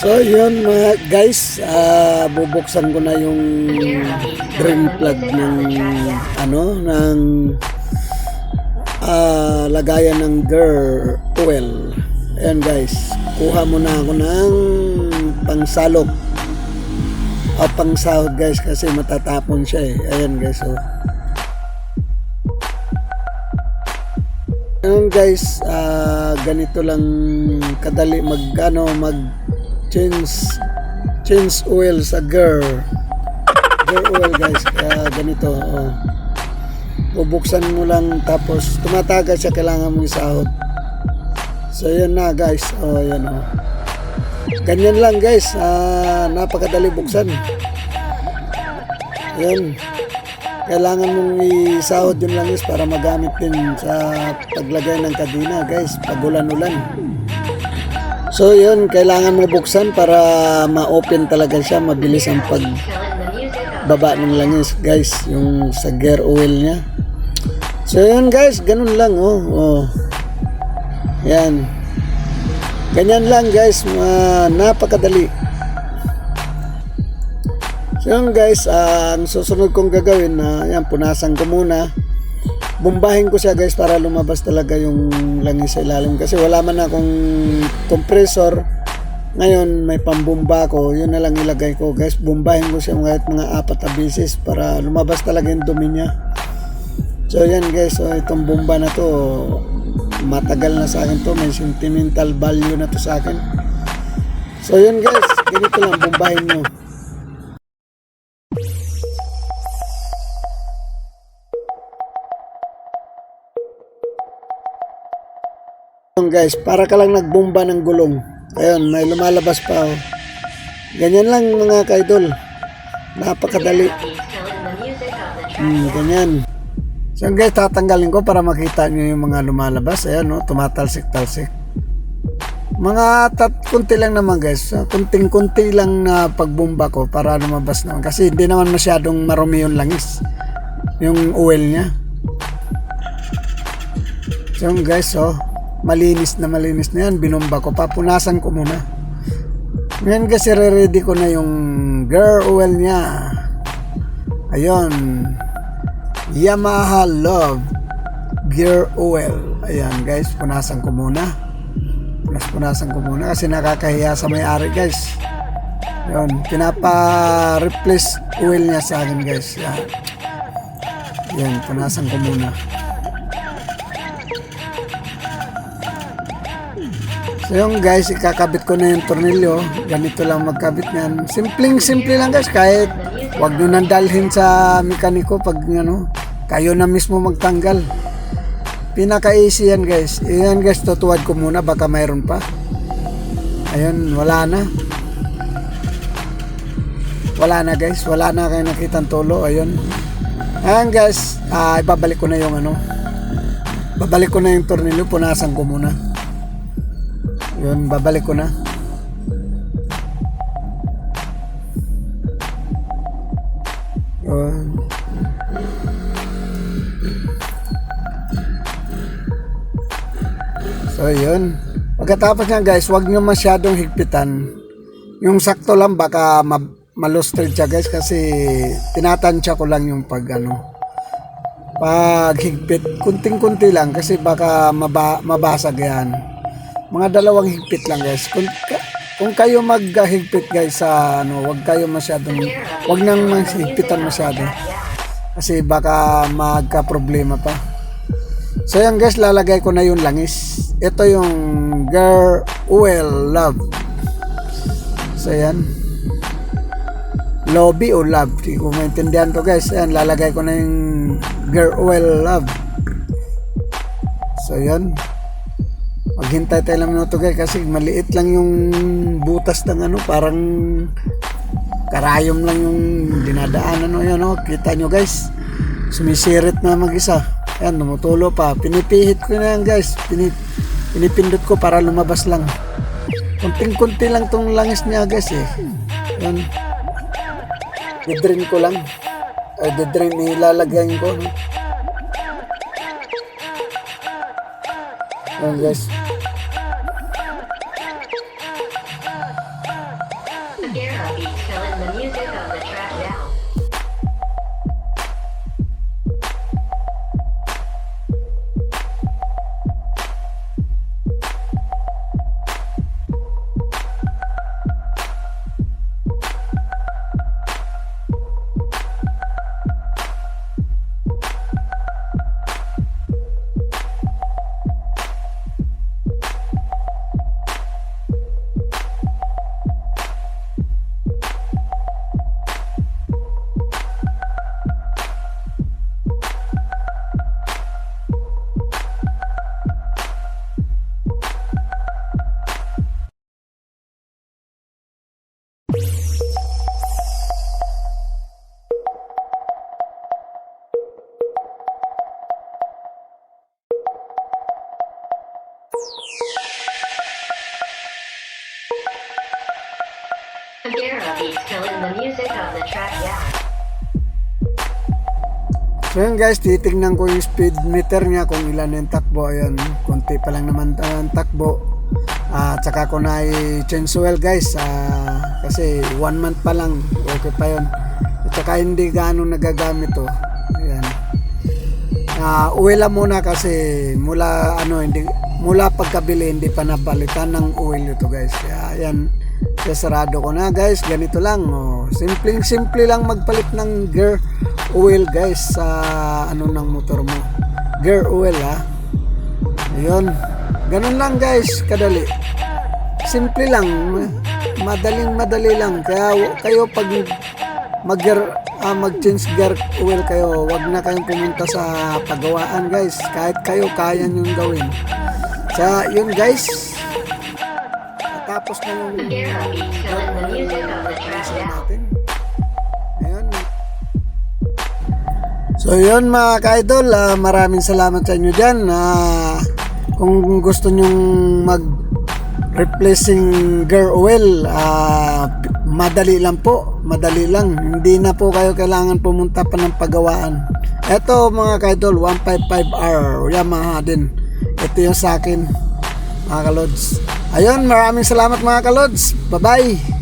So yun mga guys, bubuksan ko na yung drain plug ng ng lagayan ng gear oil. Ayan guys, kuha muna ako ng pangsalok o pangsahod guys kasi matatapon siya eh. Ayan guys, oh. Ayan guys, ganito lang kadali mag change oil sa gear oil guys. Ganito, oh. Bubuksan mo lang tapos tumatagal siya, kailangan mong isahod. So yan na guys, oh yan, oh. Ganyan lang guys, napakadali buksan. Yan, kailangan mong isahod yun lang guys para magamit din sa paglagay ng kadena guys pag ulan-ulan. So yun, kailangan mo buksan para ma-open talaga siya, mabilis ang pagbaba ng langis guys, yung sa gear oil niya. So yun guys, ganun lang, oh. Yan, ganyan lang guys, napakadali. So yun guys, ang susunod kong gagawin yan, punasan ko muna, bumbahin ko siya guys para lumabas talaga yung langis sa ilalim kasi wala man akong compressor ngayon, may pambumba ko, yun na lang ilagay ko guys. Bumbahin ko siya mga 4 na beses para lumabas talaga yung dumi niya. So yan guys, so itong bomba na to matagal na sa akin to, may sentimental value na to sa akin. So yun guys, ganito lang, bumbahin nyo. Guys, para ka lang nagbomba ng gulong. Ayun, may lumalabas pa, oh. Ganyan lang mga kaidol, napakadali. Ganyan. So guys, tatanggalin ko para makita nyo yung mga lumalabas. Ayan, oh, tumatalsik-talsik. Mga kunti lang naman guys, kunting-kunti lang na pagbomba ko para lumabas naman kasi hindi naman masyadong marumi yung langis, yung oil nya. So guys, oh, malinis na yan, binomba ko, papunasan ko muna. Ngayon kasi ready ko na yung gear oil nya. Ayun, Yamaha Love gear oil. Ayan guys, punasan ko muna kasi nakakahiya sa may-ari guys. Ayun, pinapa-replace oil nya sa akin guys. Yan, punasan ko muna. So yung guys, ikakabit ko na yung tornilyo. Ganito lang magkabit niyan. Simple lang guys, kahit wag nyo nang dalhin sa mekaniko pag kayo na mismo magtanggal. Pinaka-easy yan guys. Yan guys, tutuwad ko muna, baka mayroon pa. Ayun, wala na guys, wala na kayo nakitang tulo. Ayun. Ayan guys, ibabalik ko na yung babalik ko na yung tornilyo, punasan ko muna. Yun, babalik ko na. Yun. So yun, pagkatapos nga guys, wag nyo masyadong higpitan. Yung sakto lang, baka malustred siya guys kasi tinatansya ko lang yung pag higpit, kunting-kunti lang kasi baka mabasag yan. Mga 2 higpit lang guys. Kung kayo maghigpit guys sa wag nang higpitan masyado kasi baka magka-problema pa. So yan guys, lalagay ko na yung langis. Ito yung gear oil Love. So yan, Lobby o Love, hindi ko maintindihan to guys. Yan, lalagay ko na yung gear oil Love. So yan, maghintay tayo lang minuto guys kasi maliit lang yung butas ng parang karayom lang yung dinadaanan. Yan, kita nyo guys, sumisirit na mag-isa. Yan, tumutulo pa. Pinipihit ko na yan guys, pinipindot ko para lumabas lang. Kunting-kunti lang tong langis niya guys eh. Yan, didrain ko lang, didrain ilalagyan ko, Yan guys. So yun guys, titignan ko yung speed meter niya kung ilan yung takbo. Ayun, konti pa lang naman ang takbo. At saka ko na i-change oil guys. Kasi 1 month pa lang, okay pa yun. At saka hindi gaano nagagamit to. Ayan. Oil lang muna kasi mula pagkabili hindi pa napalitan ng oil ito guys. Kaya ayan, sarado ko na guys. Ganito lang. Simple lang magpalit ng gear oil guys sa ng motor mo. Gear oil Ayun. Ganun lang guys, kadali. Simple lang. Madali lang. Kaya kayo pag mag-change gear oil kayo, wag na kayong pumunta sa pagawaan guys. Kahit kayo kaya nyo gawin. Sa yun guys. Tapos na yung natin. Ayun. So yun mga ka-idol, maraming salamat sa inyo dyan. Kung gusto nyong mag-replacing gear oil, madali lang po. Madali lang. Hindi na po kayo kailangan pumunta pa ng pagawaan. Ito mga ka-idol, 155R Yamaha din. Ito yung sa akin mga ka-lods. Ayun, maraming salamat mga ka-lods. Bye-bye.